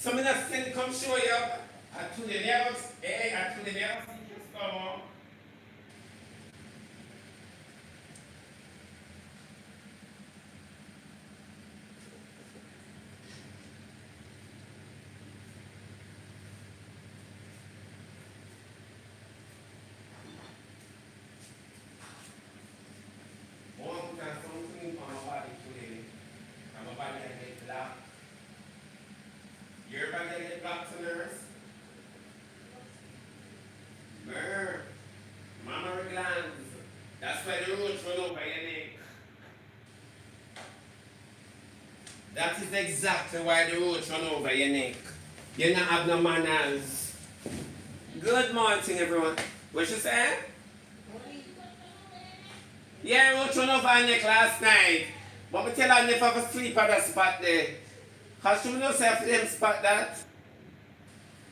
So I'm not send come show you at to the levels, at to the levels, come on. One put on something on my body today. And my body can get black. Your body can get black to nurse. Mer, mammary glands. That's why the roots run over your neck. That is exactly why the roots run over your neck. You're not have no manners. Good morning, everyone. What you say? Yeah, roots run over your neck last night. But me tell her never have sleep at that spot there. Cause she know say for them spot that.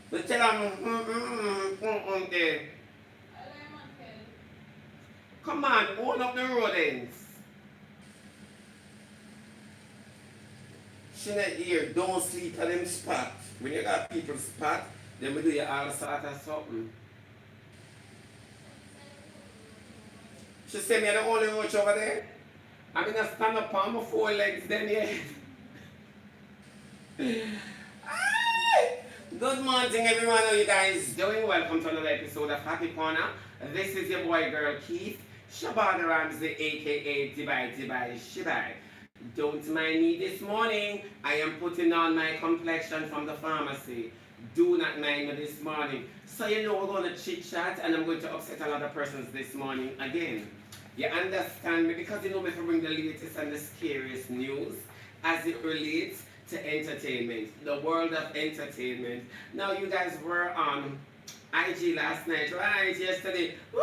But tell her there. Come on, own up the road ends. She not here, don't sleep at them spot. When you got people spot, then we do you all sort of something. She say me the only roach over there. I'm gonna stand up on my 4 legs then yeah. Good morning everyone, how you guys doing? Welcome to another episode of Happy Corner. This is your boy girl Keith, Shebada Happy aka Dibai Shibai. Don't mind me this morning. I am putting on my complexion from the pharmacy. Do not mind me this morning. So you know we're going to chit chat and I'm going to upset a lot of persons this morning again. You understand me? Because you know me to bring the latest and the scariest news as it relates to entertainment. The world of entertainment. Now you guys were on IG last night, right? Yesterday. Woo!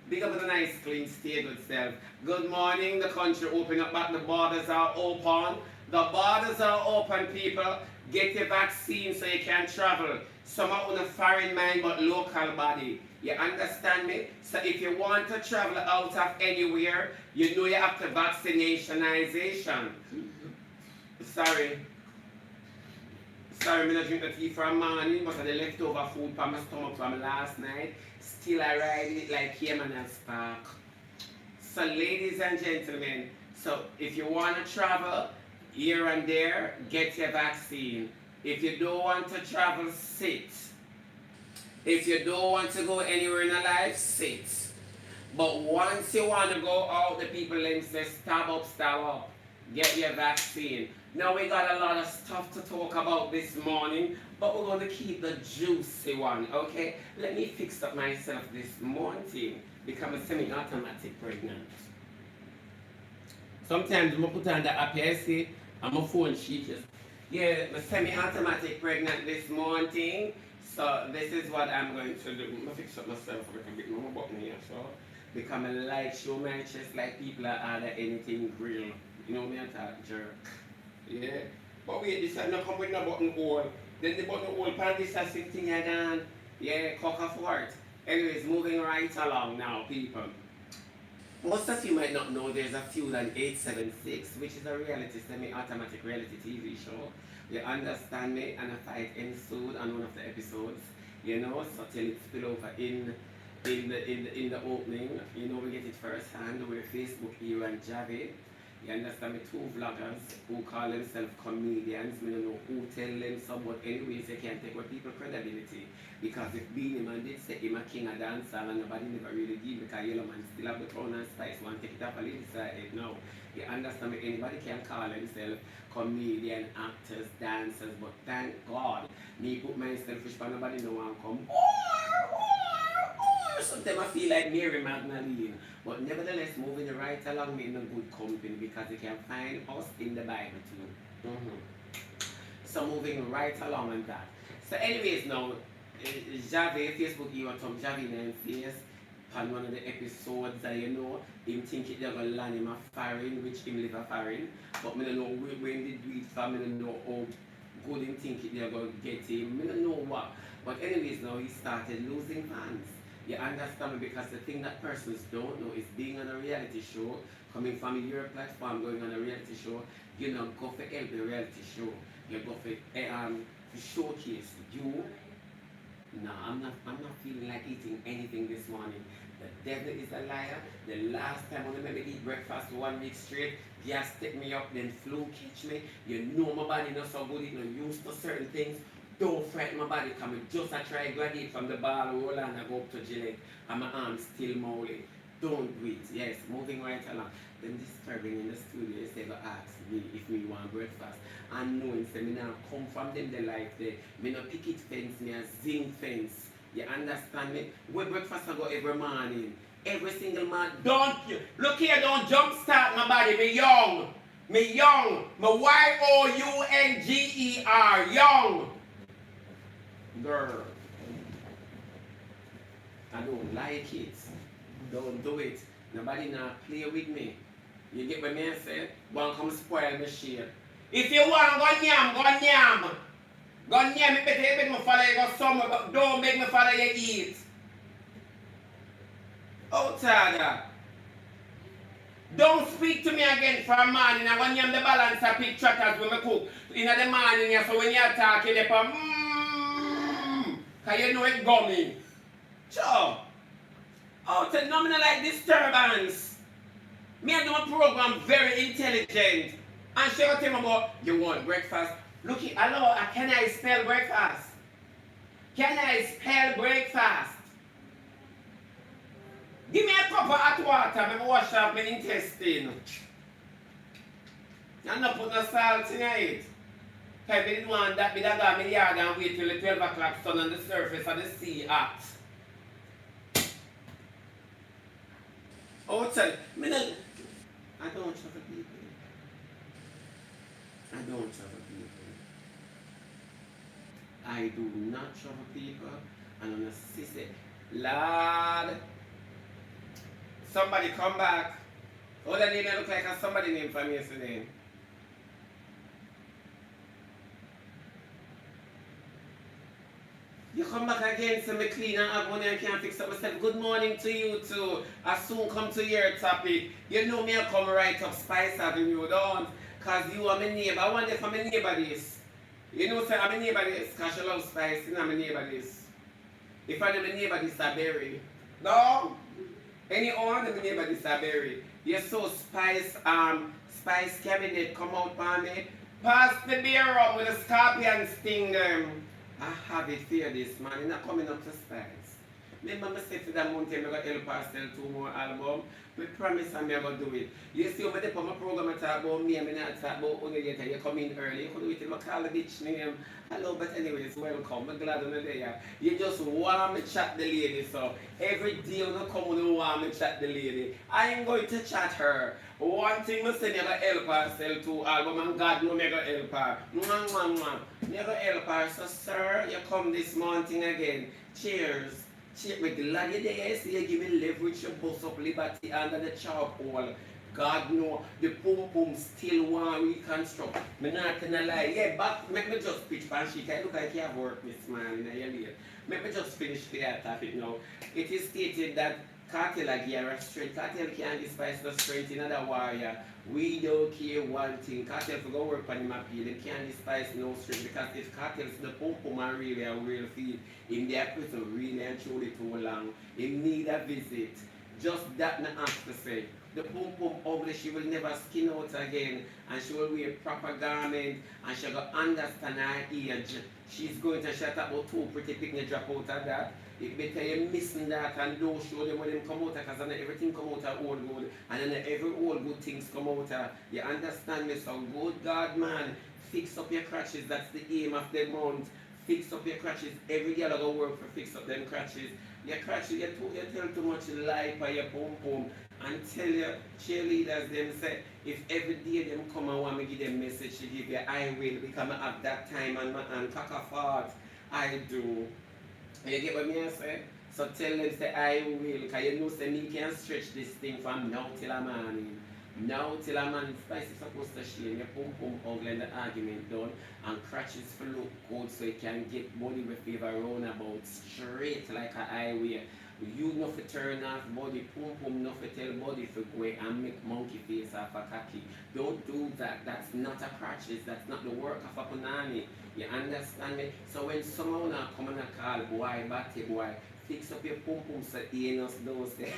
Big up with a nice clean stay good self. Good morning, the country open up back, the borders are open. The borders are open, people. Get your vaccine so you can travel. Some are on a foreign mind but local body. You understand me? So if you want to travel out of anywhere, you know you have to vaccinationization. Sorry, I'm not drink the tea from morning, but the leftover food from my stomach from last night. Still I ride it like Cayman and Spark. So ladies and gentlemen, so if you want to travel here and there, get your vaccine. If you don't want to travel, sit. If you don't want to go anywhere in your life, sit. But once you want to go out, the people then say, stop up. Get your vaccine. Now we got a lot of stuff to talk about this morning, but we're going to keep the juicy one, okay? Let me fix up myself this morning because I'm semi-automatic pregnant. Sometimes I put on the app here, see, and my phone sheet just, yeah, I'm semi-automatic pregnant this morning. So this is what I'm going to do. I'm going to fix up myself a little bit more button here, so because I like show my chest like people are order anything grill. You know me, I talk jerk. Yeah. But wait, this is not come with no button hole. Then the button hole pan this is thing again. Yeah, cock of heart. Anyways, moving right along now, people. Most of you might not know there's a feud on 876, which is a reality, semi-automatic reality TV show. You understand me? And a fight ensued on one of the episodes. You know, so till it spill over in the opening. You know, we get it first hand. We're Facebook hero and Javi. You understand me? 2 vloggers who call themselves comedians. I don't know who tell them so, but anyways, they can't take away people's credibility. Because if Beanie Man did say him a king of dancehall and nobody never really did because Yellow Man still have the crown and spice, one take it up a little side. No. You understand me? Anybody can call themselves comedian, actors, dancers, but thank God, me put myself fish but nobody know one come. Sometimes I feel like Mary Magdalene. But nevertheless, moving right along in a good company because you can find us in the Bible too. So moving right along on that. So anyways now, Javi, Facebook you want some Javi name face on one of the episodes that you know, him think it they're gonna land him a foreign, which him live a foreign. But I don't know when they do it for, I don't know how good him think it they're gonna get him. I don't know what. But anyways now he started losing fans. You understand me? Because the thing that persons don't know is being on a reality show, coming from your platform, going on a reality show, you know, go for help the reality show. You go for showcase you. No, I'm not feeling like eating anything this morning. The devil is a liar. The last time when I made me eat breakfast for 1 week straight, gas take me up, then flu catch me. You know my body not so good, it not used to certain things. Don't frighten my body, come just I try graduate from the ball roll and I go up to Gillette and my arms still moly. Don't do it. Yes, moving right along. Then disturbing in the studio, they say go ask me if me want breakfast. And knowing say me now come from them the life there. Me no picket fence, me a zinc fence. You understand me? Where breakfast I go every morning. Every single man. Don't you look here, don't jumpstart my body. Me young. Me young. Me YOUNGER. Young. Girl. I don't like it. Don't do it. Nobody now play with me. You get what me I say? One come spoil my shit. If you want go nyam, go nyam. Go nyam, it better make me follow you go somewhere, but don't make me follow you eat. Oh Tada. Don't speak to me again for a morning. I want you the balance of pick chatters when I cook. In the morning, so when you're talking, they put because you know it's gummy. Sure. Oh, so no, me like disturbance. Me I do a program very intelligent. And she will tell me about, you want breakfast? Look, hello, can I spell breakfast? Can I spell breakfast? Give me a cup of hot water, me wash off my intestine. I'm not put no salt in it. Because I didn't want that, I got my yard and wait till the 12 o'clock sun on the surface of the sea hot. Oh, tell me, I don't trouble people. I don't trouble people. I do not trouble people. And I'm a sister. Lord, somebody come back. Oh, that name look like somebody named from yesterday. You come back again, so me clean and have money and can't fix up myself. Good morning to you too. I soon come to your topic. You know me I come right up Spice Avenue, don't? Cause you are my neighbor. I wonder if I'm my neighbor this. You know say I'm my neighbor this, cause she love spice, you know I'm my neighbor this. If I know my neighbor this I berry. No? Any one of my neighbor this I berry. You saw spice cabinet come out for me. Pass the beer up with a scorpion sting them. I have it for this man, it's not coming up to spice. Remember I said to that mountain, I'm going to help her sell 2 more albums. We promise I'm going to do it. You see, when I put my program, I talk about me, and I talk about you yet, and you come in early. You could do it till I call the bitch name. Hello, but anyways, welcome. I'm glad you're there. You just want me to chat the lady, so every day when I come, you want me to chat the lady. I am going to chat her. One thing I say, I'm going to help her sell 2 albums, and God knows I'm going to help her. I'm going to help her. So, sir, you come this morning again. Cheers. Check me glad you there, so you give me leverage, you bust up liberty under the charcoal. God know, the pum pum still want reconstruct. Me not gonna lie. Yeah, but make me just pitch pan sheet. I look like you have work this man in your late. Make me just finish the topic now. It is stated that cartel again strength. Cartel can't despise the strength in other warrior. We don't care one thing. Cartel for go work on him appeal. They can't despise no strength because if cartels the pump are really a real feed, in their prison really and truly too long, in need a visit. Just that not have to say. The pum pum ugly, she will never skin out again, and she will wear proper garment, and she will understand her age. She's going to shut up about 2 pretty picnic drop out of that. It better you missing that and don't show them when them come out because then everything come out of old good and then every old good things come out of. You understand me? So good God man, fix up your crutches, that's the aim of the month. Fix up your crutches. Every day I go work for fix up them crutches. Your crutches, you tell too much lie by your pum pum and tell your cheerleaders them say if every day them come and want me give them message to give you, I will because I have that time and cock a fart. I do. You get what me say? So tell them say I will, because you know say me can stretch this thing from now till a morning. Now till a man spice is supposed to shame your pum pum ugly and the argument done and crutches for look good so you can get money with favor roundabout straight like a highway. You know fi turn off body, pum pum no fi tell body fi go and make monkey face off a cocky. Don't do that. That's not a crutches. That's not the work of a punani. You understand me? So when someone come and call boy, batty boy, fix up your pum pum so anus don't say.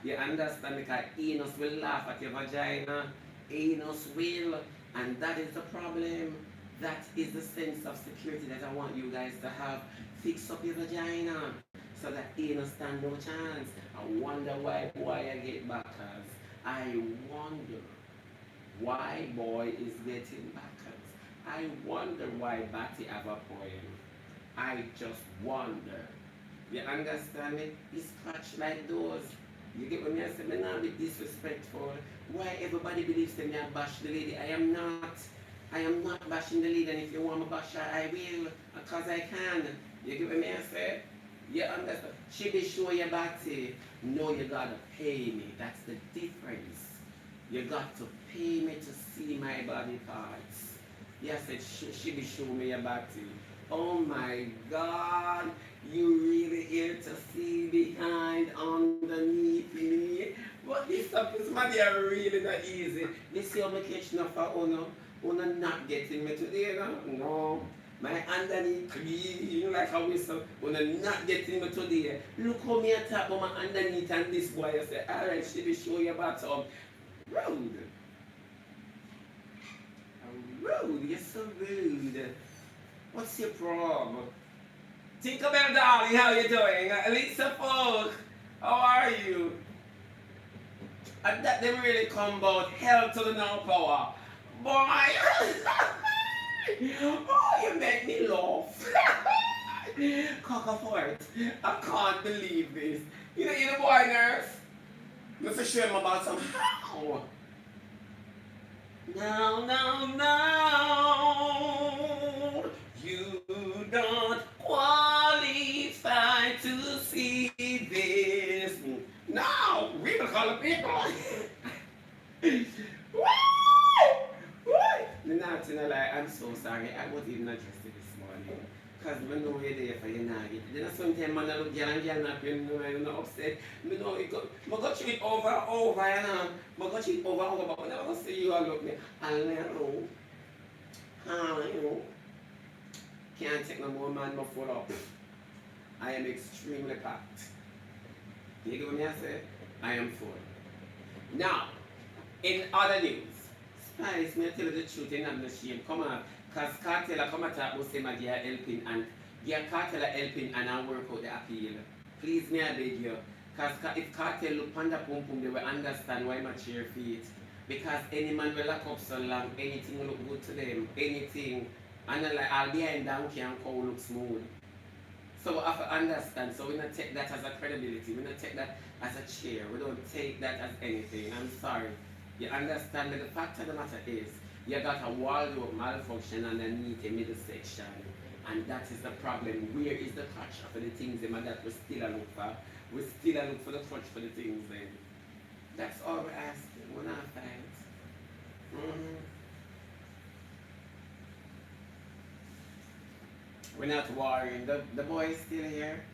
You understand me? Because anus will laugh at your vagina. Anus will. And that is the problem. That is the sense of security that I want you guys to have. Fix up your vagina so that anus stand no chance. I wonder why I get backers. I wonder why boy is getting backers. I wonder why Batty have a poem. I just wonder. You understand me? He scratch like those. You get what me I say? Me not be disrespectful. Why everybody believes that me I bash the lady? I am not. I am not bashing the lady, and if you want me bash her, I will, because I can. You get what me I say? You understand? She be show your body. No, you gotta pay me. That's the difference. You got to pay me to see my body parts. Yes, she be show me your body. Oh my God, you really here to see behind, underneath me. But this stuff is really not easy. You see how I catch enough for Una not getting me today, no? No. My underneath clean like a whistle. Una not getting me today. Look how me attack on my underneath and this boy. I say, alright, she be show your bottom. Rude. Rude, you're so rude. What's your problem? Tinkerbell darling, how you doing? Lisa Folk, how are you? And that them really come about hell to the no power. Boy, oh, you make me laugh. Cockafort, I can't believe this. You know boy nurse? You have to show him about some how. No. You don't qualify to see this. No, we will call the people. Not to lie, I'm so sorry. I wasn't even addressed it this morning. Because I know you're there for your nugget. Then sometimes I look girl and girl not when I'm not upset. I know it go, I got you it over and over, you know. I got you it over and over, but when I see you, I look me. I know. Can't take no more man, my full up. I am extremely packed. You get what I say? I am full. Now, in other news, Spice, me tell you the truth, you're not shame. Come on, because Cartel come at about say my dear helping and dear Cartel helping and I work out the appeal. Please me I beg you. Because if Cartel look panda pum pum, they will understand why my chair feet. Because any man will lock up so long, anything will look good to them. Anything. And then like I'll be behind donkey and cow look smooth. So we have to understand. So we don't take that as a credibility. We don't take that as a chair. We don't take that as anything. I'm sorry. You understand that the fact of the matter is you got a wardrobe malfunction underneath the middle section. And that is the problem. Where is the crutch for the things that we still look for? We still look for the crutch for the things then. That's all we're asking. We're not fighting. We're not worrying. The boy is still here.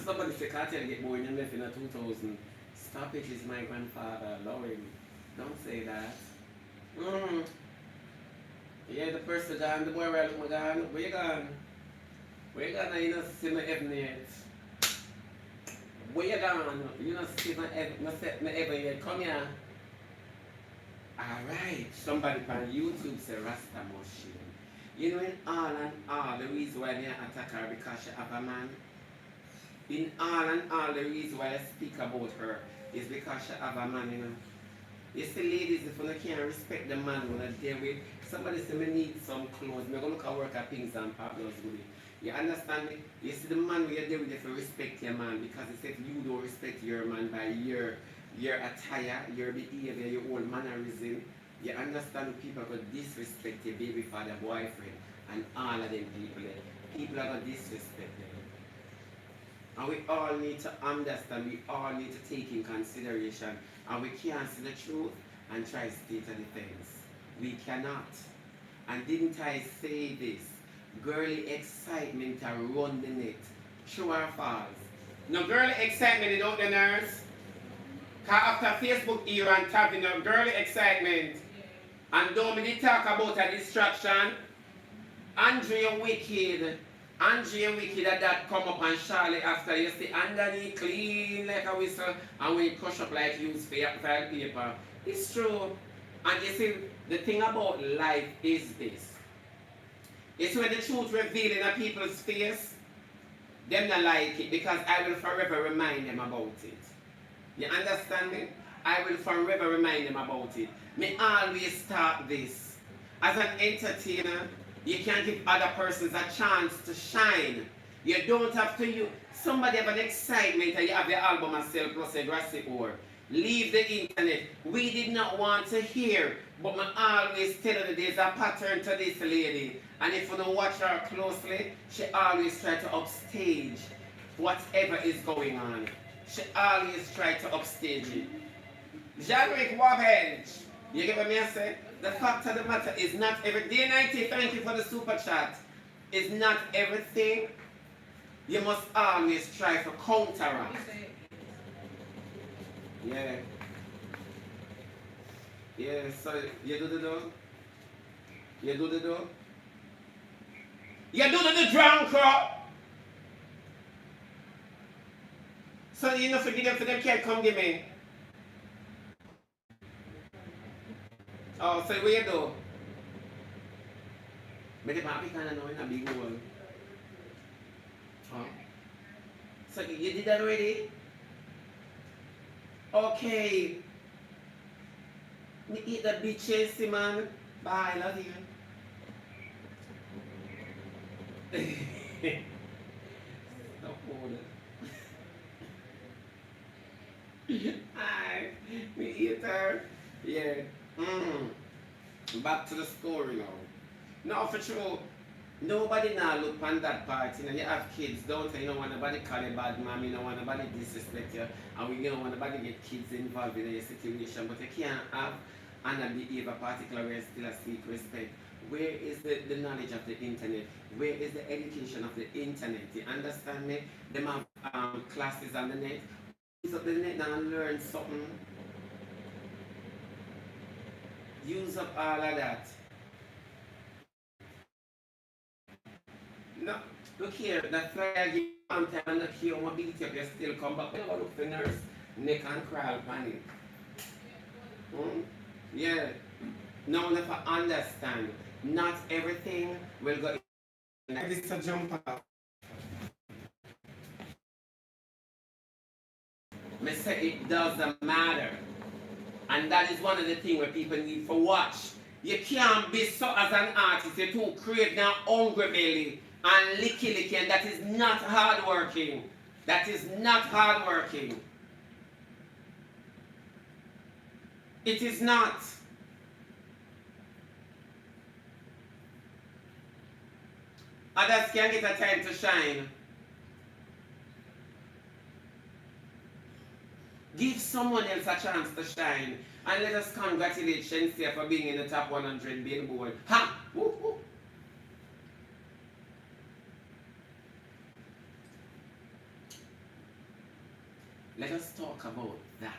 Somebody say Cartel get born and left in a 2000. Stop it, is my grandfather. Allow him. Don't say that. Yeah, the person gone, the boy right look gone. Where you gone? Where you gone? You don't see my heaven yet. Where you gone? You don't see my heaven yet. Come here. Alright, somebody on YouTube say Rasta Machine. You know in all and all the reason why they attack her because she have a man. In all and all the reason why I speak about her is because she have a man, you know. You see ladies, if you can't respect the man when I deal with, somebody say me need some clothes, I'm going to work at Pings and Pablos with it. You understand me? You see the man when you deal with, you respect your man because it's if you don't respect your man by your attire, your behavior, your own mannerism, you understand people are going to disrespect your baby father, boyfriend, and all of them people. People are going to disrespect them. And we all need to understand, we all need to take in consideration, and we can't see the truth and try state a defense. We cannot. And didn't I say this? girly excitement are running it. True or false? No girly excitement without the nurse. Cause after Facebook era and having a girly excitement, and don't me talk about a distraction, Andrea Wicked, that come up and Charlie after you see underneath clean like a whistle and when it crush up like used file paper. It's true. And you see, the thing about life is this. It's when the truth revealed in a people's face, them not like it because I will forever remind them about it. You understand me? I will forever remind them about it. Me always start this. As an entertainer, you can give other persons a chance to shine. You don't have to use somebody have an excitement and you have your album and sell plus a grassy or leave the internet. We did not want to hear, but I always tell you there's a pattern to this lady. And if you don't watch her closely, she always try to upstage whatever is going on. She always try to upstage it. Jean-Rick Wabhenge, you get what me I say? The fact of the matter is not every day 90, thank you for the super chat. Is not everything. You must always try to counteract. Yeah. Yeah, so you do the do? You do the do? You do the drunk crop. So you know forgive them for them can't come give me. Oh, so what you do? But the papi kind of know in a big hole. Oh. So you did that already? Okay. Me eat the bitches, man. Bye, love you. Stop holding. Hi. Me eat her. Yeah. Back to the story now. No, for sure. Nobody now look on that part. You know, you have kids, don't you? You don't want nobody call you bad mom, you don't want nobody disrespect you, and we don't want nobody get kids involved in your situation. But you can't have and behave a particular way still a seek respect. Where is the knowledge of the internet? Where is the education of the internet? You understand me? Them have classes on the net. Use up the net now and learn something. Use up all of that. No, look here, that flyer give you one time and look here, my beat up, you still come back. You look the nurse, neck and crawl panic. Yeah. Now if I understand, not everything will go in. This is a jump off. Me say it doesn't matter. And that is one of the things where people need to watch. You can't be so as an artist, you're too creative now, hungry belly and licky, and that is not hard working. That is not hard working. It is not. Others can get a time to shine. Give someone else a chance to shine. And let us congratulate Shensia for being in the top 100 Billboard. Ha! Woo, woo. Let us talk about that.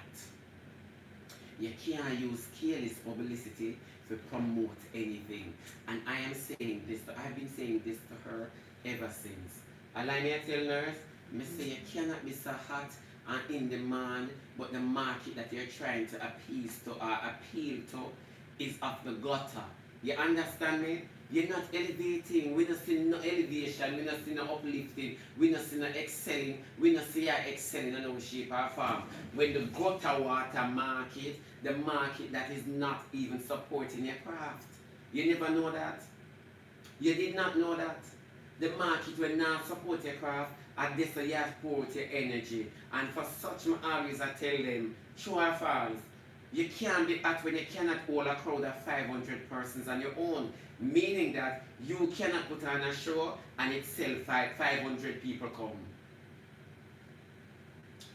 You can't use careless publicity to promote anything. And I am saying this, I've been saying this to her ever since. Allow me to tell nurse, I say you cannot be so hot and in demand, but the market that you're trying to appease to or appeal to is of the gutter. You understand me? You're not elevating. We don't see no elevation. We don't see no uplifting. We don't see no excelling. We don't see you excelling in no shape or form. When the gutter water market, the market that is not even supporting your craft. You never know that? You did not know that? The market will not support your craft. And this you have to pour out your energy. And for such I always I tell them, true or false, you can't be at when you cannot hold a crowd of 500 persons on your own. Meaning that you cannot put on a show and it sell 500 people come.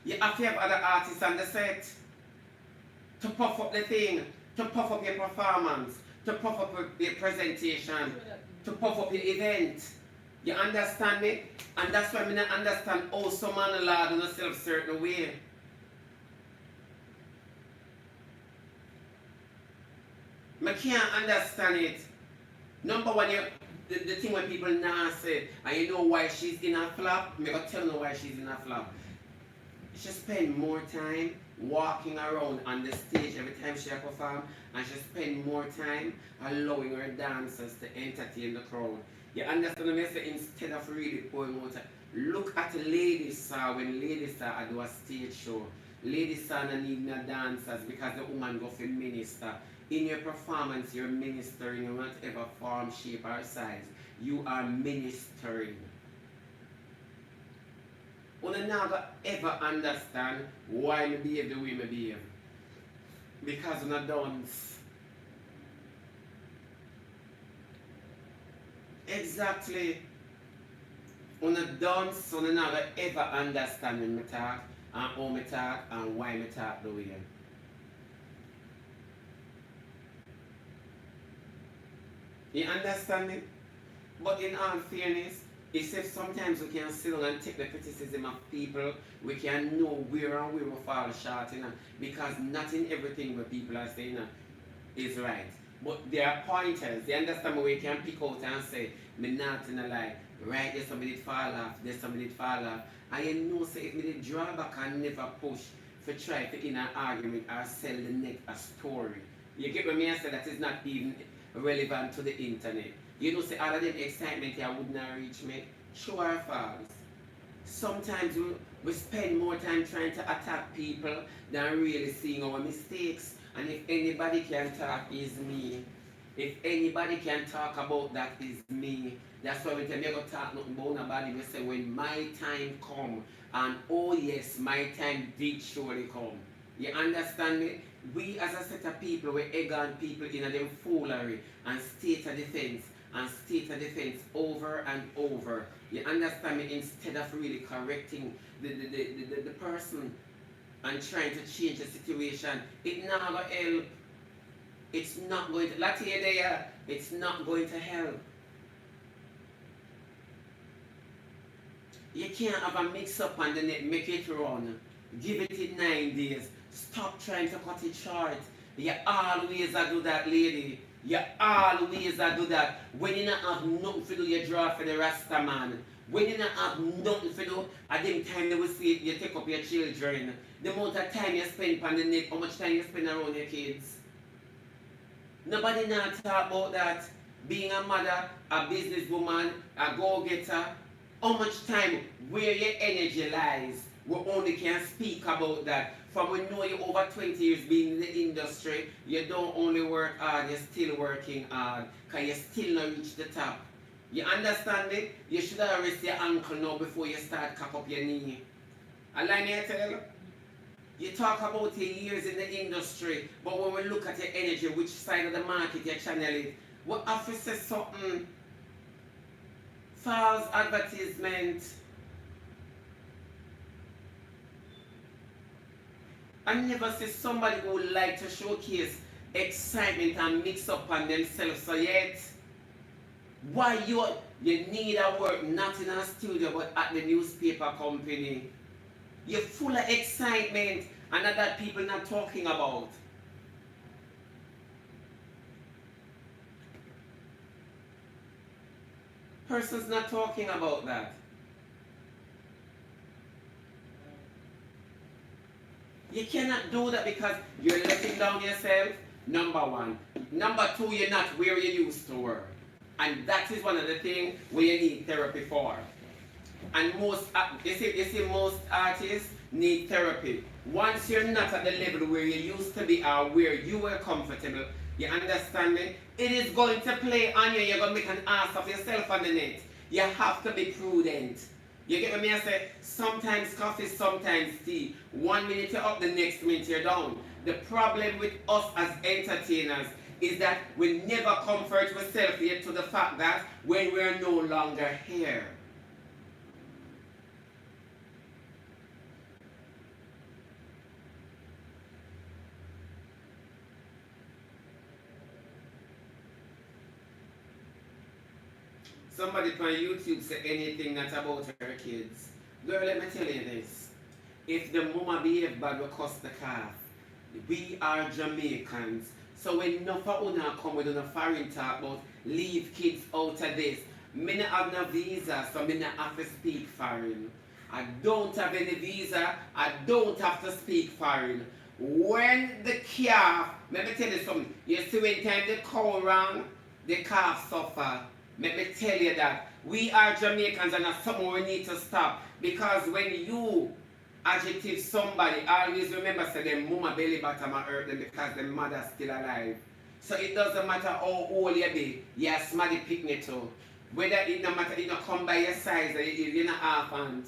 You have to have other artists on the set to puff up the thing, to puff up your performance, to puff up your presentation, to puff up your event. You understand me? And that's why I don't understand how some man lord in a self-certain way. I can't understand it. Number one, the thing when people now say, and you know why she's in a flop? I'm going to tell you why she's in a flop. She spend more time walking around on the stage every time she perform, and she spend more time allowing her dancers to entertain the crowd. You understand what I say? Instead of really going out, look at Lady Star when Lady Star do a stage show. Lady Star no need no dancers because the woman go for minister. In your performance, you're ministering in whatever form, shape, or size. You are ministering. You never ever understand why I behave the way I behave. Because I dance. Exactly. You dance, you never ever understand when I talk, and how I talk, and why I talk the way. You understand me? But in all fairness, it's if sometimes we can sit down and take the criticism of people, we can know where and where we fall short, because not in everything what people are saying is right. But there are pointers. You understand me? We can pick out and say, me not in a lie. Right, there's somebody did fall off, there's somebody did fall off. And you know, say if me did draw back and never push for try to in an argument or sell the net a story. You get what I say? That is not even relevant to the internet. You know, say all of them excitement here would not reach me. True or false? Sometimes we spend more time trying to attack people than really seeing our mistakes. And if anybody can talk, is me. If anybody can talk about that, is me. That's why when you go talk nothing about nobody, we say when my time come, and oh yes, my time did surely come. You understand me? We as a set of people, we egg on people in them foolery and state of defense and state of defense over and over. You understand me? Instead of really correcting the person and trying to change the situation, it never help. It's not going to, Lati there, it's not going to help. You can't have a mix up on the net, make it run. Give it in 9 days. Stop trying to cut it short. You always do that, lady. You always do that. When you don't have nothing to do, you draw for the Rasta man. When you don't have nothing to do, at the time they will see it, you take up your children. The amount of time you spend on the net, how much time you spend around your kids. Nobody now talk about that. Being a mother, a businesswoman, a go-getter. How much time, where your energy lies. We only can speak about that. From when know you over 20 years being in the industry, you don't only work hard, you're still working hard. Because you still not reach the top. You understand me? You should have rest your ankle now before you start cock up your knee. Allow me to tell you. You talk about your years in the industry, but when we look at your energy, which side of the market you channel it, what have to say something? False advertisement. I never see somebody who would like to showcase excitement and mix up on themselves. So yet, why you need a work not in a studio but at the newspaper company? You're full of excitement and that people not talking about. Persons not talking about that. You cannot do that because you're letting down yourself, number one. Number two, you're not where you used to work. And that is one of the things where you need therapy for. And most, you see most artists need therapy. Once you're not at the level where you used to be or where you were comfortable, you understand me? It is going to play on you. You're going to make an ass of yourself on the net. You have to be prudent. You get what I say? Sometimes coffee, sometimes tea. 1 minute you're up, the next minute you're down. The problem with us as entertainers is that we never comfort ourselves yet to the fact that when we're no longer here. Somebody on YouTube say anything not about her kids. Girl, let me tell you this. If the mama behave bad, we cuss the calf. We are Jamaicans. So when enough of una come with a foreign talk about leave kids out of this, me not have no visa, so me not have to speak foreign. I don't have any visa, I don't have to speak foreign. When the calf, let me tell you something, you see when time the cow wrong, the calf suffer. Let me tell you that. We are Jamaicans and that's something we need to stop. Because when you adjective somebody, always remember say them mama belly bottom hurt them because their mother still alive. So it doesn't matter how old you be, you're smarty picnic too. Whether it no matter it no come by your size or you're not half aunt.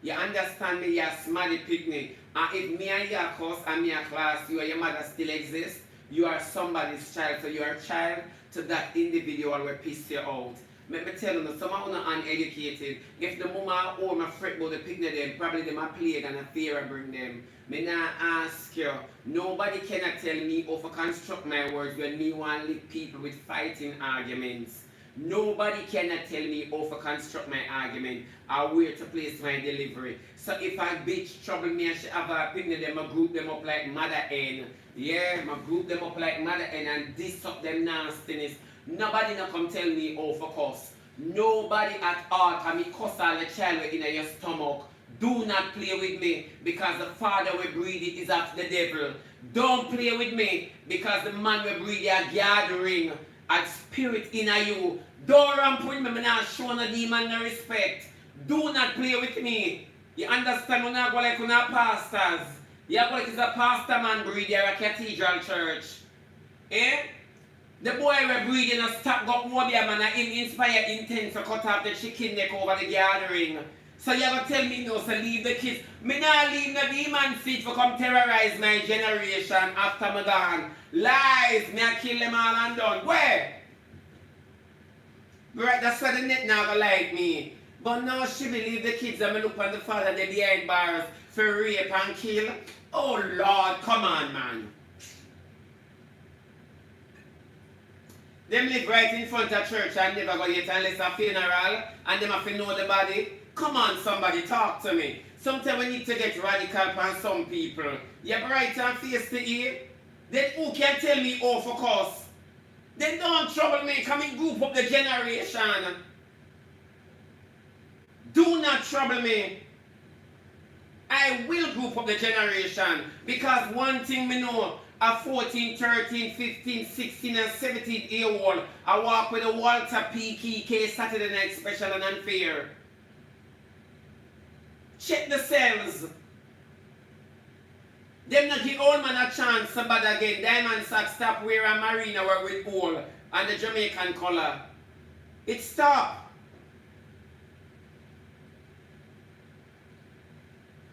You understand me, you're smarty picnic. And if me and your course and me a class, you and your mother still exist, you are somebody's child. So you are a child to that individual will piss you out. Let me tell you, some of them are uneducated. If the mama or my fret about the picnic them, probably them a plague and a fear bring them. Me not ask you. Nobody cannot tell me how to construct my words when me want to lick people with fighting arguments. Nobody cannot tell me how to construct my argument or where to place my delivery. So if a bitch trouble me and she have a picnic them, I group them up like mother hen. Yeah, I group them up like mother hen and diss up them nastiness. Nobody not come tell me how to cuss. Nobody at all can me cuss all the child in your stomach. Do not play with me because the father will breed it is of the devil. Don't play with me because the man will breed a gathering a spirit in you. Don't ramp with me, I'm not showing a demon no respect. Do not play with me. You understand? We're not going like we're pastors. You're going like it's a pastor man breed here at a cathedral church. Eh? The boy will breed in a stop got more man and him inspire intent to cut off the chicken neck over the gathering. So you ever tell me no, so leave the kids. Me not leave the demon seed for come terrorize my generation after me gone. Lies, me I kill them all and done. Where? Right, that's why the net now go like me. But now she believe the kids and me look on the father they behind bars for rape and kill. Oh Lord, come on man. Them live right in front of church and never go yet unless a funeral and them have to know the body. Come on somebody, talk to me. Sometimes we need to get radical on some people. You're bright and face the ear. Then who can tell me how for cause? Then don't trouble me, come and group up the generation. Do not trouble me. I will group up the generation because one thing me know, a 14, 13, 15, 16 and 17 year old, I walk with a Walter PKK Saturday Night Special and Unfair. Check the cells. Them not give old man a chance somebody again. Diamond Socks stop wear a marina wear with all and the Jamaican color. It stop.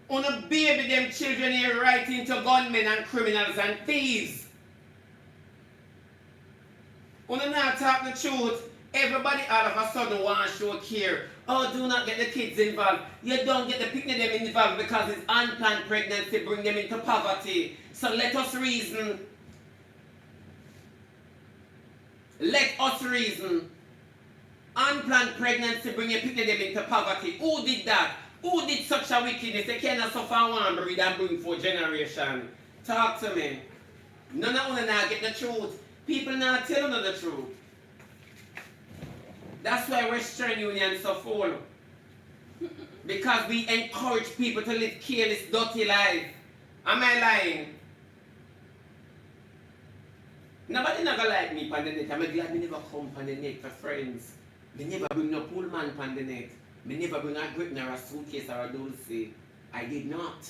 On a baby them children here right into gunmen and criminals and thieves. On a not talk the truth, everybody all of a sudden want to show care. Oh, do not get the kids involved. You don't get the picnic them involved because it's unplanned pregnancy bring them into poverty. So let us reason. Let us reason. Unplanned pregnancy bring a picnic them into poverty. Who did that? Who did such a wickedness? They cannot suffer one breed and bring for generation. Talk to me. None of them now get the truth. People now tell them the truth. That's why Western Union so full. Because we encourage people to live careless, dirty life. Am I lying? Nobody never like me on the net. I'm glad me never come on the net for friends. Me never bring no pool man on the net. Me never bring a grip nor a suitcase or a dulce. I did not.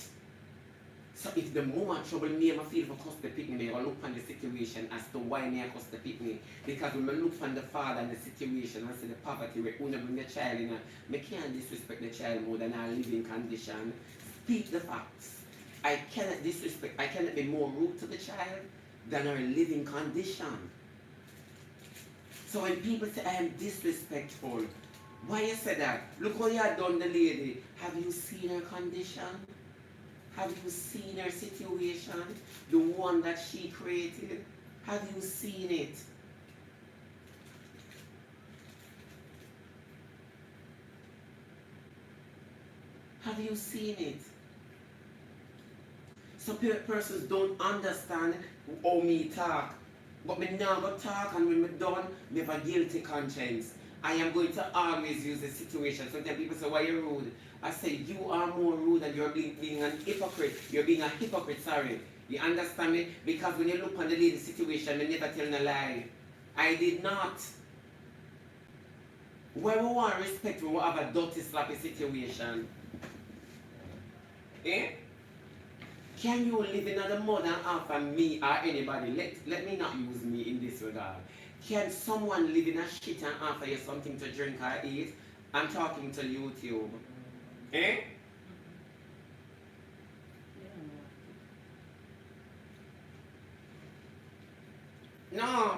So if the moment trouble me, I feel for cost the picnic, I look on the situation as to why me I cost the picnic. Because when I look on the father and the situation and see the poverty where you bring the child in, I can't disrespect the child more than our living condition. Speak the facts. I cannot disrespect, I cannot be more rude to the child than our living condition. So when people say I am disrespectful, why you say that? Look how you have done the lady. Have you seen her condition? Have you seen her situation? The one that she created? Have you seen it? Have you seen it? Some persons don't understand how me talk. But me now go talk, and when me done, me have a guilty conscience. I am going to always use the situation. Sometimes people say, why you rude? I say, you are more rude and you're being an hypocrite. You're being a hypocrite, sorry. You understand me? Because when you look on the lady situation, me never tell a lie. I did not. Where we want respect, we will have a dirty, slappy situation. Eh? Can you live in another more than half of me or anybody? Let me not use me in this regard. Can someone live in a shit and offer you something to drink or eat? I'm talking to YouTube. Eh? No.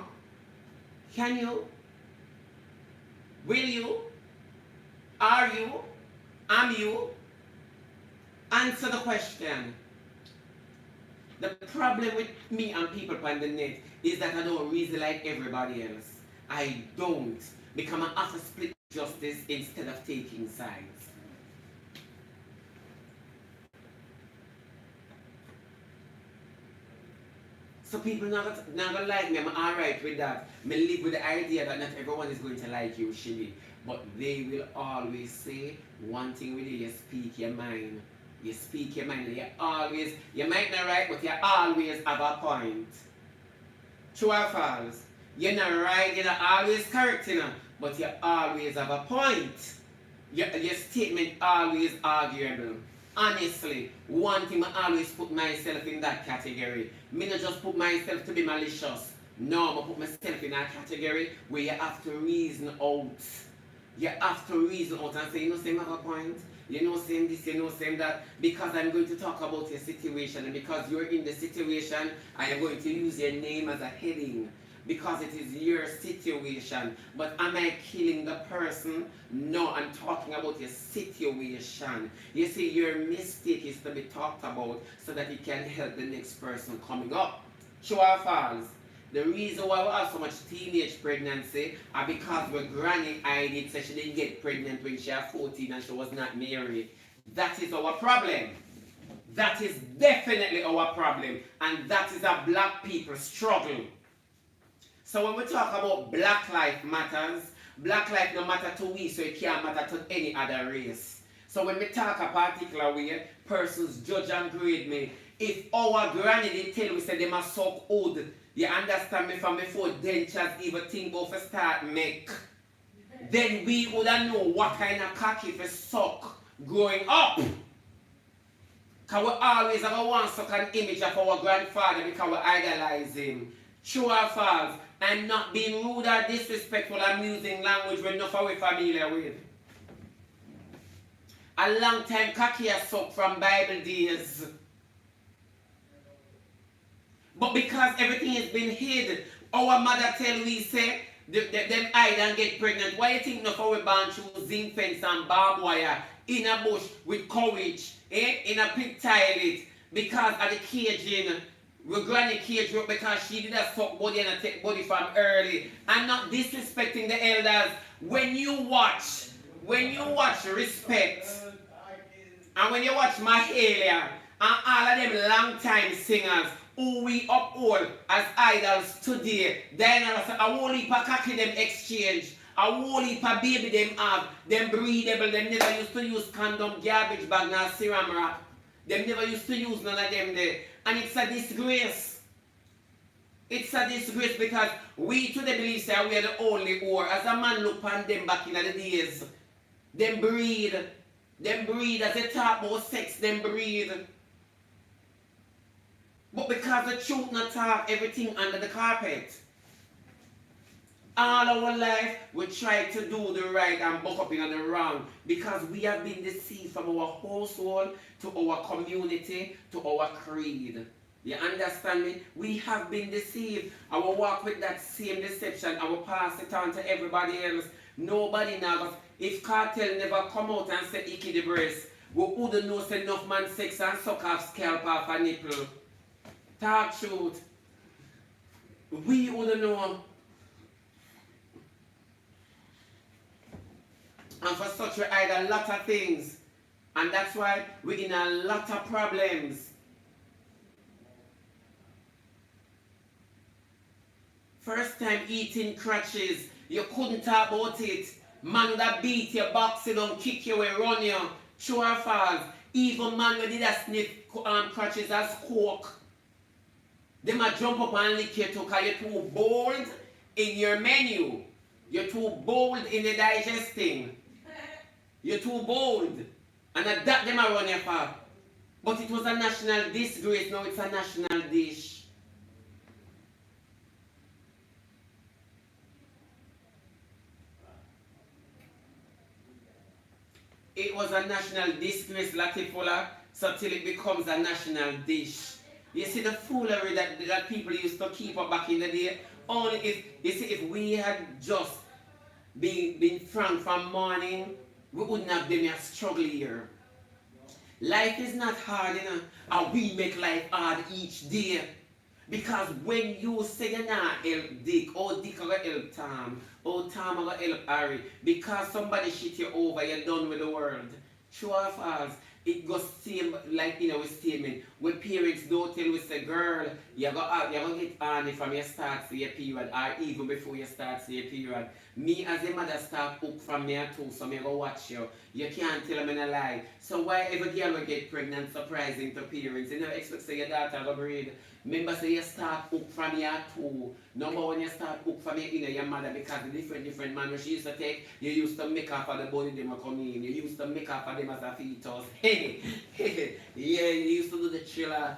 Can you? Will you? Are you? Am you? Answer the question. The problem with me and people on the net is that I don't reason like everybody else. I don't. Because I have to split justice instead of taking sides. So people not gonna like me. I'm alright with that. I live with the idea that not everyone is going to like you, Shibby. But they will always say one thing with you speak your mind. You speak your mind. You might not right, but you always have a point. True or false? You're not right, you're not always correct, you know, but you always have a point. Your statement always arguable. Honestly, one thing I always put myself in that category. Me not just put myself to be malicious. No, I put myself in a category where you have to reason out. You have to reason out and say, you know, say, I have a point. You know, saying this, you know, saying that, because I'm going to talk about your situation, and because you're in the situation, I am going to use your name as a heading, because it is your situation. But am I killing the person? No, I'm talking about your situation. You see, your mistake is to be talked about so that it can help the next person coming up. True or false? The reason why we have so much teenage pregnancy are because when granny hid said she didn't get pregnant when she was 14 and she was not married. That is our problem. That is definitely our problem. And that is a black people struggle. So when we talk about Black Life Matters, Black life no matter to we, so it can't matter to any other race. So when we talk a particular way, persons judge and grade me. If our granny did tell we say they must suck wood, you understand me, from before dentures even think of a start make, then we would know what kind of cocky for suck growing up. Because we always have one suck an image of our grandfather because we idolize him. True or false? I'm not being rude or disrespectful. I'm using language we're not familiar with. A long time cocky has sucked from Bible days. But because everything has been hid, our mother tell we say, them hide and get pregnant. Why you think not we born through zinc fence and barbed wire in a bush with courage, in a pig toilet, because of the caging? We granny cage up because she did a suck body and a take body from early. I'm not disrespecting the elders. When you watch Respect, and when you watch Mahalia, and all of them long time singers, who we uphold as idols today, then a whole heap of cocky them exchange, a whole heap of baby them have, them breathable, them never used to use condom, garbage bag, nor serum wrap. Them never used to use none of them there. And it's a disgrace. It's a disgrace because we today believe that we are the only whore. As a man look on them back in the days, them breed. Them breed, as they talk about sex, them breed. But because the truth not talk, everything under the carpet. All our life, we try to do the right and buck up in the wrong because we have been deceived from our household to our community to our creed. You understand me? We have been deceived. I will walk with that same deception. I will pass it on to everybody else. Nobody knows. If cartel never come out and say icky the breast, we wouldn't know say enough man sex and suck off scalp off a nipple. Talk truth. We wouldn't know. And for such we hide a lot of things. And that's why we're in a lot of problems. First time eating crutches, you couldn't talk about it. Man would have beat you, box you down, kick you away, run you, true or false. Even man would did a sniff crutches as coke. They might jump up and lick you too because you're too bold in your menu. You're too bold in the digesting. You're too bold. And that them are run you for. But it was a national disgrace, now it's a national dish. It was a national disgrace, Latifola, so till it becomes a national dish. You see the foolery that people used to keep up back in the day? Only if, you see, if we had just been frank from morning, we wouldn't have been a struggle here. Life is not hard, you know, and we make life hard each day. Because when you say you're not help Dick, or Dick will help Tom, or Tom will help Harry, because somebody shit you over, you're done with the world. True or false? It goes same like in our statement. When parents don't tell we say, girl, you're gonna get honey from your start to your period, or even before you start to your period. Me as a mother start hook from me too, so me go watch you. You can't tell me a lie. So why every girl will get pregnant surprising to parents? You never expect say your daughter will breed. Remember say you start hook from your two. Number one, you start hook from your mother because the different man she used to take, you used to make up for the body them come in. You used to make up for them as a fetus. Hey, yeah, you used to do the chiller.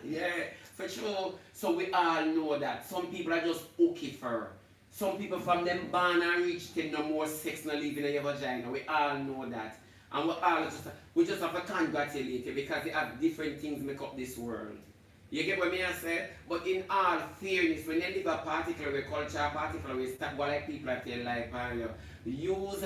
Yeah, for sure. So we all know that. Some people are just hooky for her. Some people from them born and reach 10 no more sex no living in your vagina. We all know that. And we just have to congratulate you because they have different things make up this world. You get what I say? But in all fairness, when you live a particular culture, a particular way, stop what like people at your life, use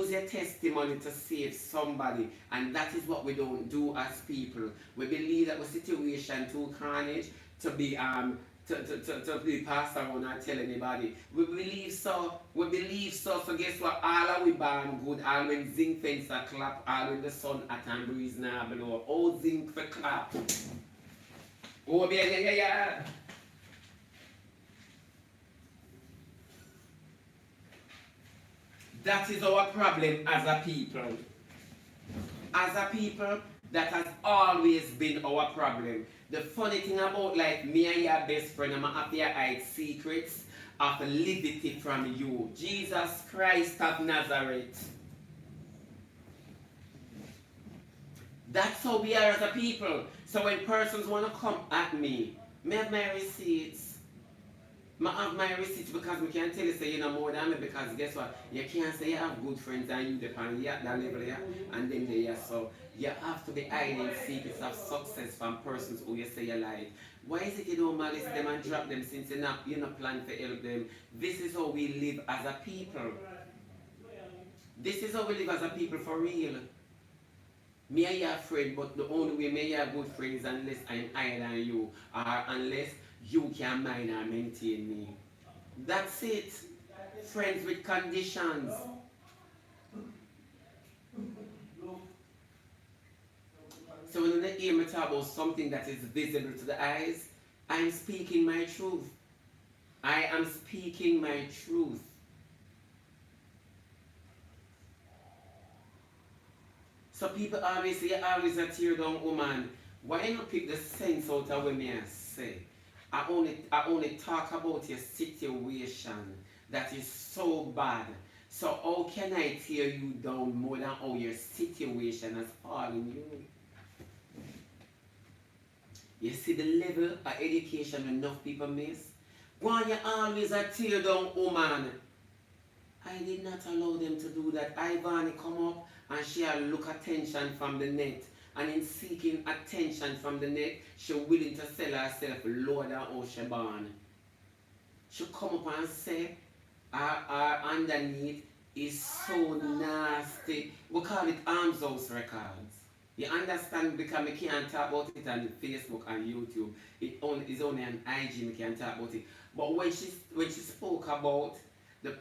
your testimony to save somebody. And that is what we don't do as people. We believe that the situation too carnage to be to be passed around and tell anybody. We believe so. So guess what? All of we born good. All when zinc fence a clap. All when the sun at and breeze now below. All zinc for clap. Oh yeah. That is our problem as a people. As a people, that has always been our problem. The funny thing about like me and your best friend, I'm happy I hide secrets of liberty from you. Jesus Christ of Nazareth. That's how we are as a people. So when persons want to come at me, I have my receipts. I have my receipts because we can't tell you say you know more than me because guess what? You can't say you have good friends and you depend you at that level here and then there. So you have to be hiding secrets of success from persons who you say you like. Why is it you don't malice them and drop them since you're not planning to help them? This is how we live as a people. This is how we live as a people for real. Me and your friend, but the only way me and good friends is unless I'm higher than you or unless you can mind and maintain me. That's it. Friends with conditions. So when you hear me talk about something that is visible to the eyes, I'm speaking my truth. I am speaking my truth. So people always say, always a tear down woman. Why not pick the sense out of what I say? I only talk about your situation that is so bad. So how can I tear you down more than how your situation has fallen you? You see the level of education enough people miss? Why you always a tear down woman? I did not allow them to do that. Ivani come up and she had look attention from the net. And in seeking attention from the net, she willing to sell herself lower than how she born. She come up and say, our underneath is so nasty. We call it arms house records. You understand because we can't talk about it on Facebook and YouTube. It's only on IG we can talk about it. But when she spoke about the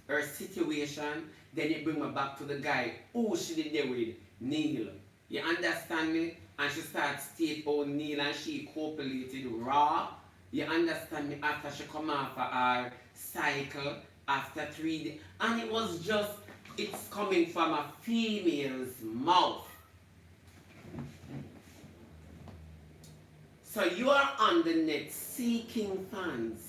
her situation, then it bring me back to the guy who she did there with, Neil. You understand me? And she starts state how Neil and she copulated raw. You understand me? After she come off of her cycle, after 3 days. And it was just, it's coming from a female's mouth. So you are on the net seeking funds.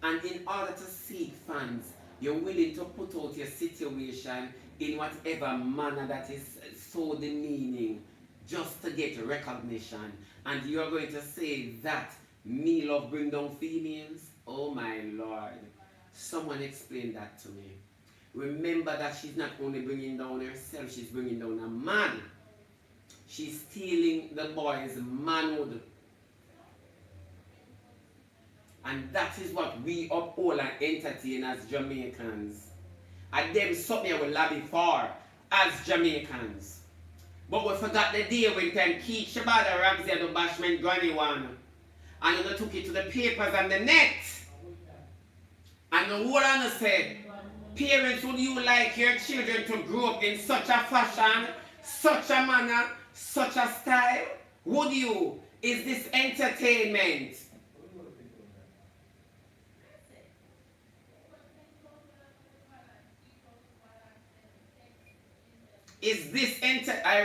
And in order to seek funds, you're willing to put out your situation in whatever manner that is so demeaning, just to get recognition. And you're going to say that me love bring down females? Oh my Lord. Someone explain that to me. Remember that she's not only bringing down herself, she's bringing down a man. She's stealing the boy's manhood. And that is what we uphold and entertain as Jamaicans. And them something I will lobby for as Jamaicans. But we forgot the day when time Keith Shebada Ramsey and the bashment granny one. And you took it to the papers and the net. And the whole on said, parents, would you like your children to grow up in such a fashion, such a manner, such a style? Would you? Is this entertainment? Is this I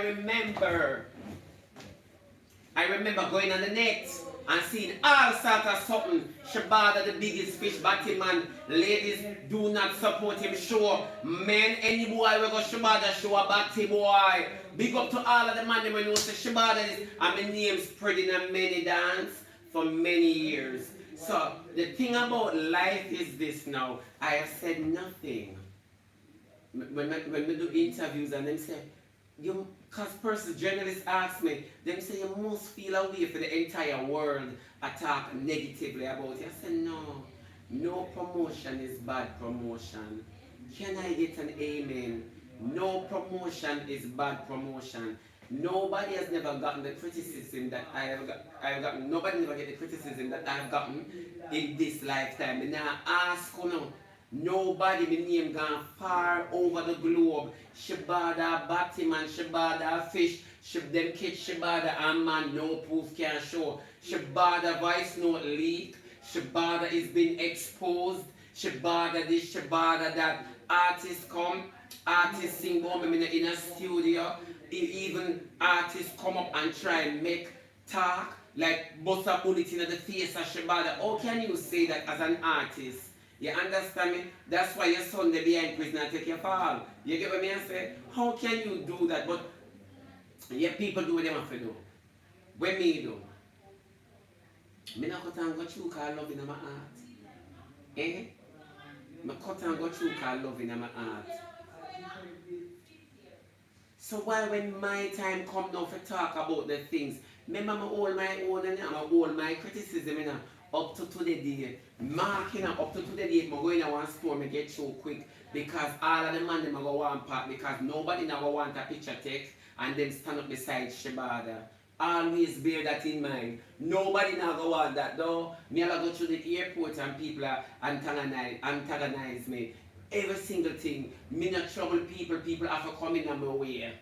remember going on the net and seeing all sorts of something. Shebada, the biggest fish batty man. Ladies, do not support him show. Men, any boy will go Shebada show a batty boy. Big up to all of the man when you say Shebada is, and my name spread in a many dance for many years. So the thing about life is this now. I have said nothing. When we do interviews and them say, because persons, journalists ask me, them say you must feel a way for the entire world attack negatively about you. I say no promotion is bad promotion. Can I get an amen? No promotion is bad promotion. Nobody has never gotten the criticism that I have gotten. Nobody never get the criticism that I have gotten in this lifetime. And now ask you. Nobody, my name gone far over the globe. Shebada Batman, Shebada Fish, them catch Shebada and man, no proof can show. Shebada voice note leak. Shebada is being exposed. Shebada this, Shebada that. Artists come, artists sing home in a studio. Even artists come up and try and make talk like bust a bullet in the face of Shebada. How can you say that as an artist? You understand me? That's why your son they behind prison and take your fall. You get what me I say? How can you do that? But yeah, people do what they have to do. When me do? Me not cut and go through cause love in my heart. Eh? Me cut and go through cause love in my heart. So why when my time come now to talk about the things, remember I hold my own and I hold my criticism in up to today day, marking up to today day, I'm going to one store, I get so quick because all of the man them go want part because nobody never want a picture take and then stand up beside Shebada. Always bear that in mind. Nobody now go want that though. Me I go to the airport and people are antagonize me. Every single thing. Me not trouble people, people have to come in on my way.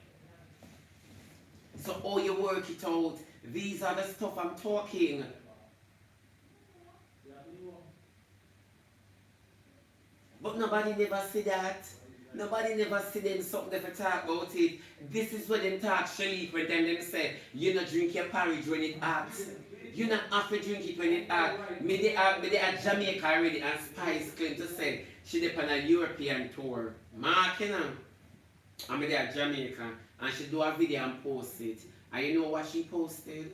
So how you work it out, these are the stuff I'm talking. But nobody never see that. Nobody never see them something to talk about it. This is what them talk Shalik when them say, you not drink your porridge when it hot. You not have to drink it when it hot. Me they are Jamaica already and Spice claim to say she dey on a European tour. Mark you know. And me they are Jamaica and she do a video and post it. And you know what she posted?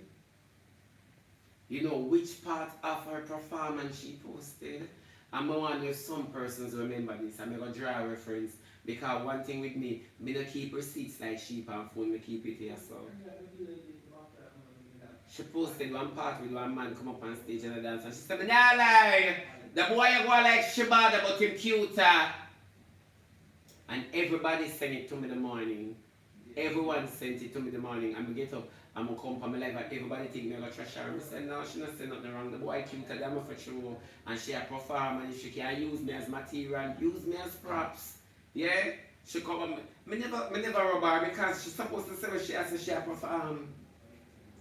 You know which part of her performance she posted? I'm going to wonder if some persons remember this. I'm going to draw a reference. Because one thing with me, I don't keep receipts like sheep and phone, I keep it here. So. She posted one part with one man come up on stage and dance. And she said, nah lie, the boy you go like Shebada but him cuter. And everybody sent it to me in the morning. Everyone sent it to me in the morning. And I get up I'm gonna come from my life and everybody think me gonna trash her. I said, no, she not say nothing wrong. The boy cuter than me for true. And she a perform and if she can use me as material, use me as props. Yeah? She come and me never rub her because she's supposed to say what she has to she a perform.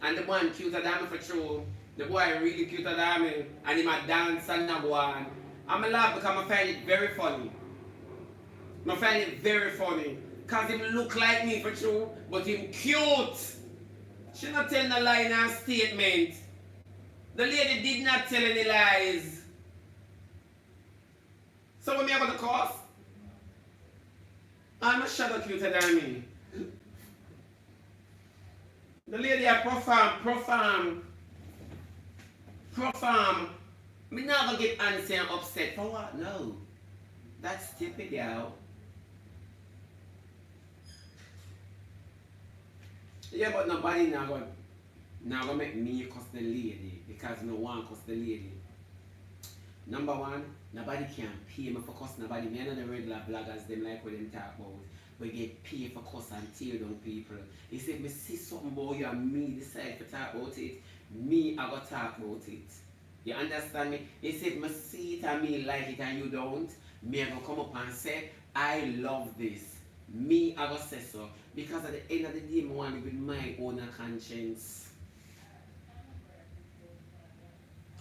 And the one cuter than me for true. The boy really cuter than me. And he might dance and a go on. I'm a laugh because I find it very funny. I find it very funny. Because him look like me for true, but him cute. She not tell no lie in her statement. The lady did not tell any lies. So when me I got the course, I'm a shadow cuter than me. The lady I perform. Me not gonna get antsy and upset for what? No. That's stupid, y'all. Yeah, but nobody now gonna make me cuss the lady because no one cuss the lady. Number one, nobody can pay me for cuss nobody. Me and the regular bloggers them like what them talk about. We get paid for cuss and tear down people. He said, me see something about you and me decide to talk about it. Me I gotta talk about it. You understand me? He said, me see it and me like it and you don't. Me I gonna come up and say, I love this. Me I gonna say so. Because at the end of the day, I want to live with my own conscience.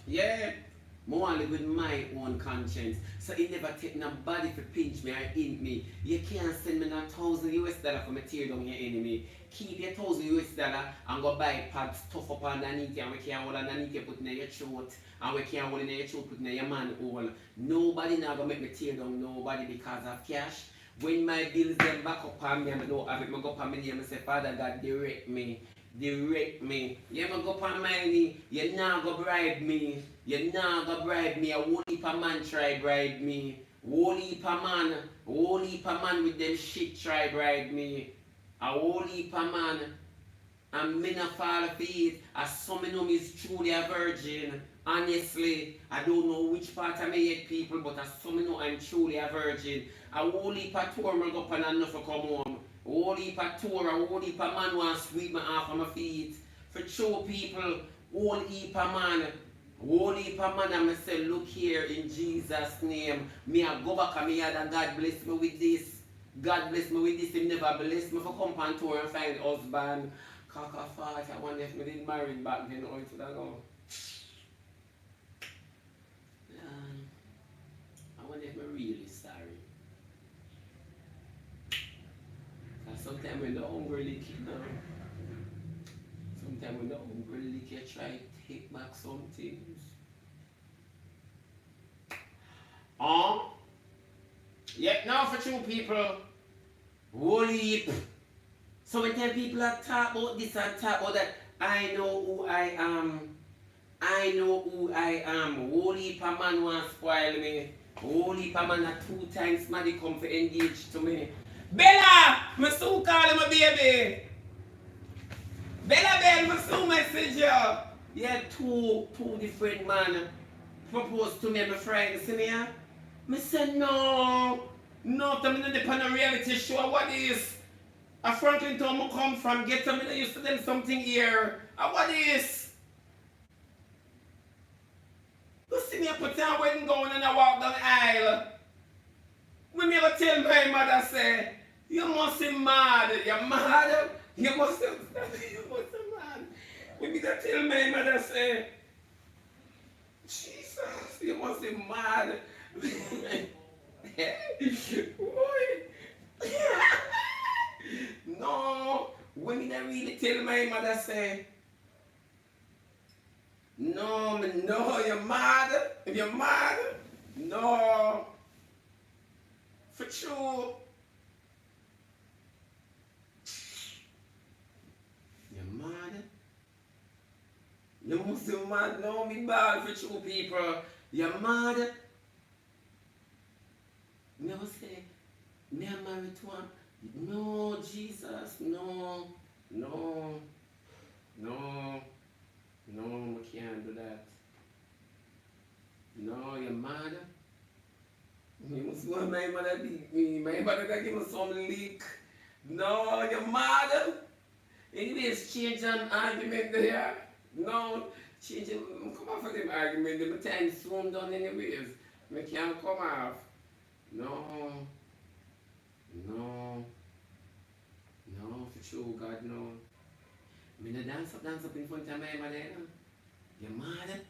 Yeah. I want to live with my own conscience. So it never take nobody to pinch me or hint me. You can't send me no $1,000 for me tear down your enemy. Keep your $1,000 and go buy pads tough up underneath you and we can't hold underneath you put in your throat. And we can't hold in your throat put in your man hole. Nobody now gonna make me tear down nobody because of cash. When my bills them back up on me and I don't have it, I go up on my name and say, Father God, direct me. Direct me. You ever go up on my knee, you now go bribe me. You now go bribe me. A whole heap of man try bribe me. Whole heap of man with them shit try bribe me. A whole heap of man. And me not fall for it. As some of them is truly a virgin. Honestly, I don't know which part of me yet people, but as some of them I'm truly a virgin. A whole heap of tour I go up and enough to come home. A whole heap of tour, a whole heap of man want to sweep me off of my feet. For show people, whole heap of man. Whole heap of man and I say, look here in Jesus' name. Me I go back and me and God bless me with this. God bless me with this. He never bless me for come on tour and find husband. Cock fart, I wonder if me didn't marry back then or it would have gone. I wonder if I'm really sorry. Because sometimes when the hungry lick it now, sometimes when the hungry lick you try to take back some things. Yet now for two people, whole heap. So when tell people that talk about this and talk about that, I know who I am. I know who I am. Whole heap of man want to spoil me. Whole heap of man 2 times Maddie come to engage to me. Bella! I still call him a baby. Bella, I still message you. Yeah, two different men proposed to me and my friend. See me here? I said no. No, I'm not depend on reality show. What is? A Franklin town I come from, get them in used to them something here. What is? You see me put on wedding gown and I walk down the aisle. When me ever tell my mother say, you must be mad. You're mad. You must be mad. When me tell my mother say, Jesus, you must be mad. Boy. No, when me really tell my mother say, no, you're mad. If you're mad, no. For sure. You're mad. You must be mad. No, me bad for sure, people. You're mad. Never say, me I'm married to him. No, Jesus, no, we can't do that. No, you're mad. You must want my mother beat me. My mother gonna give me some leak. No, you're mad. Anyways, change an argument there. No, change it. Come off of them argument. The time soon done anyways. Me can't come off. No, no, no, for sure, God, no. Me no dance up in front of my mother. You mad?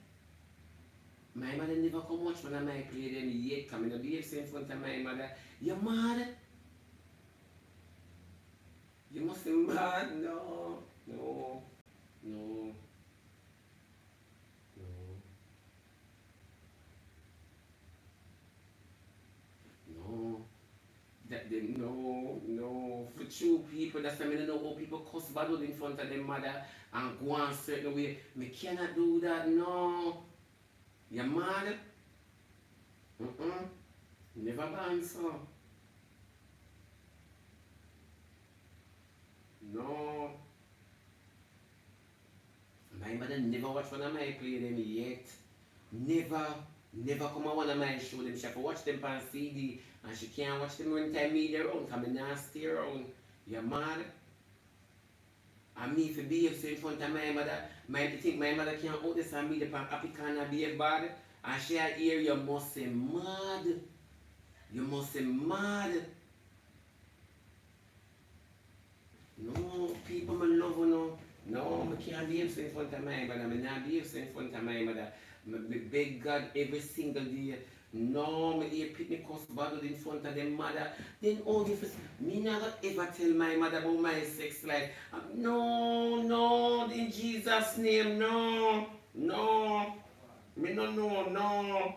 My mother never come watch when I might play them yet. Come in the behave in front of my mother. You mad? You must be mad? No, no, no, no, no. That they no, no. For true people, that's why I don't know how people cuss bad in front of their mother and go on certain way. Me cannot do that, no. You mad? Mm-mm. Never ban so. No. My mother never watch one of my play them yet. Never, never come on one of my show them. She have to watch them on CD and she can't watch them when time me their own. Come in and stay around. You mad? And me for behave so in front of my mother, my think my mother can't hold this and me the pan happy corner behave bad. And she hear you must say mad. You must say mad. No, people me love you no. No, I can't behave so in front of my mother. I not behave so in front of my mother. I beg God every single day. No, I hear pick cuss bad in front of them mother. Then all this me never ever tell my mother about my sex life. No, no, in Jesus' name, no, no. Me no, no, no.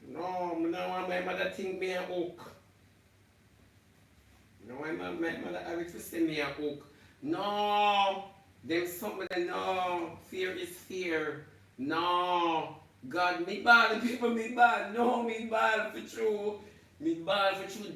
No, me no want my mother think me a hook. No, my mother have to send me a hook. No, them something, no. Fear is fear. No. God, me bad, people me bad. No, me bad for true. Me bad for true.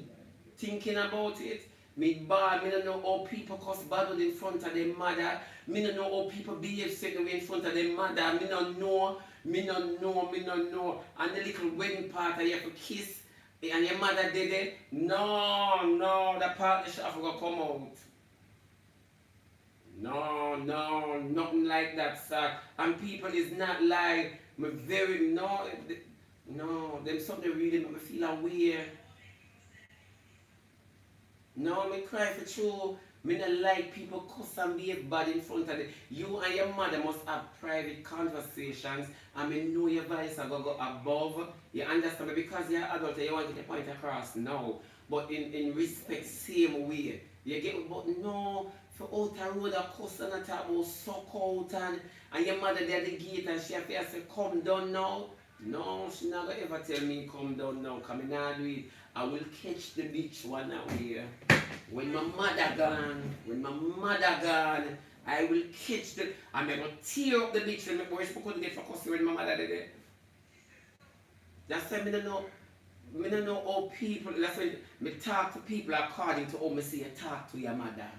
Thinking about it. Me bad, me don't know how people cuss bad in front of their mother. Me don't know how people behave second in front of their mother. Me don't know. Me don't know. Me don't know. And the little wedding part you have to kiss. And your mother did it? No, no, that part the shop gonna come out. No, no, nothing like that, sir. And people is not like me very no, no, them something really make me feel weird. No, me cry for true. Me not like people cuss and behave bad in front of them. You and your mother must have private conversations and me know your voice are going to go above. You understand me? Because you're adult and you want to get the point across. No. But in respect, same way. You get me? But no, for out the road, a cuss and a talk about suck out and your mother there at the gate and she have to say, come down now. No, she never ever tell me come down now. Come in and do it. I will catch the bitch one away. When my mother gone, I will catch the. I'm gonna tear up the bitch when my boys couldn't get for cussing when my mother did it. That's why me don't know how people. That's why me talk to people according to how me say you talk to your mother.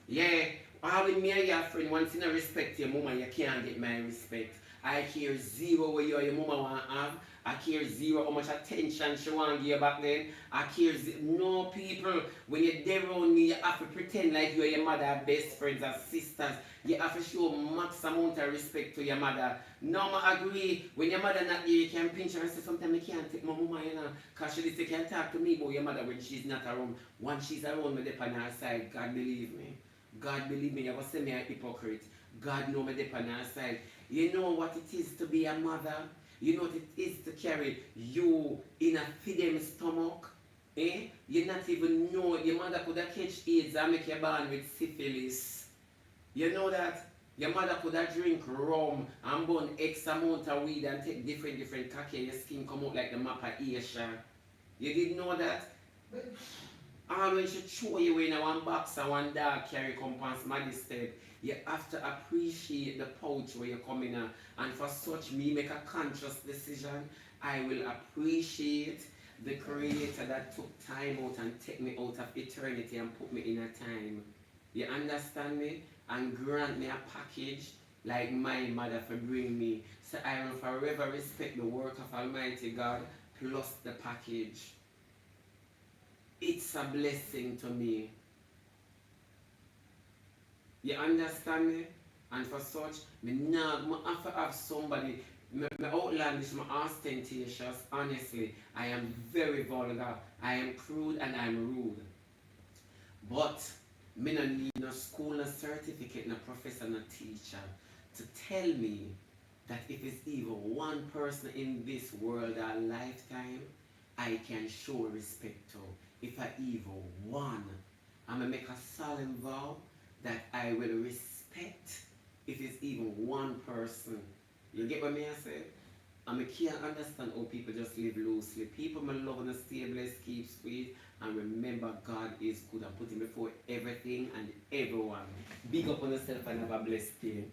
Yeah, all with me and your friend, once you don't respect your mama, you can't get my respect. I care zero what you and your mama want to have. I care zero how much attention she want to give you back then. I care no people. When you're there around me, you have to pretend like you and your mother are best friends or sisters. You have to show max amount of respect to your mother. No, I agree. When your mother not here, you can pinch her and say, sometimes I can't take my mama, you know. Because she can talk to me about your mother when she's not around. Once she's around, me dip on her side. God believe me. God believe me, you will say me a hypocrite. God know me dip on her side. You know what it is to be a mother? You know what it is to carry you in a feeding stomach? Eh? You not even know your mother could have catch AIDS and make you born with syphilis. You know that? Your mother could have drink rum and burn X amount of weed and take different cocky and your skin come out like the map of Asia. You didn't know that? Always should show you in a one box and one dog carry compounds majesty. You have to appreciate the pouch where you're coming in. And for such me make a conscious decision. I will appreciate the creator that took time out and take me out of eternity and put me in a time. You understand me? And grant me a package like my mother for bring me. So I will forever respect the work of Almighty God plus the package. It's a blessing to me. You understand me? And for such, me now I have to have somebody, me outlandish, me ostentatious, honestly. I am very vulgar, I am crude and I am rude. But me no need no school, no certificate, no professor, no teacher to tell me that if it's even one person in this world a lifetime, I can show respect to. If I even one, I'm gonna make a solemn vow that I will respect if it's even one person. You get what me I say? And I can't understand how people just live loosely. People may love and stay blessed, keep sweet, and remember God is good and put him before everything and everyone. Big up on yourself and have a blessed day.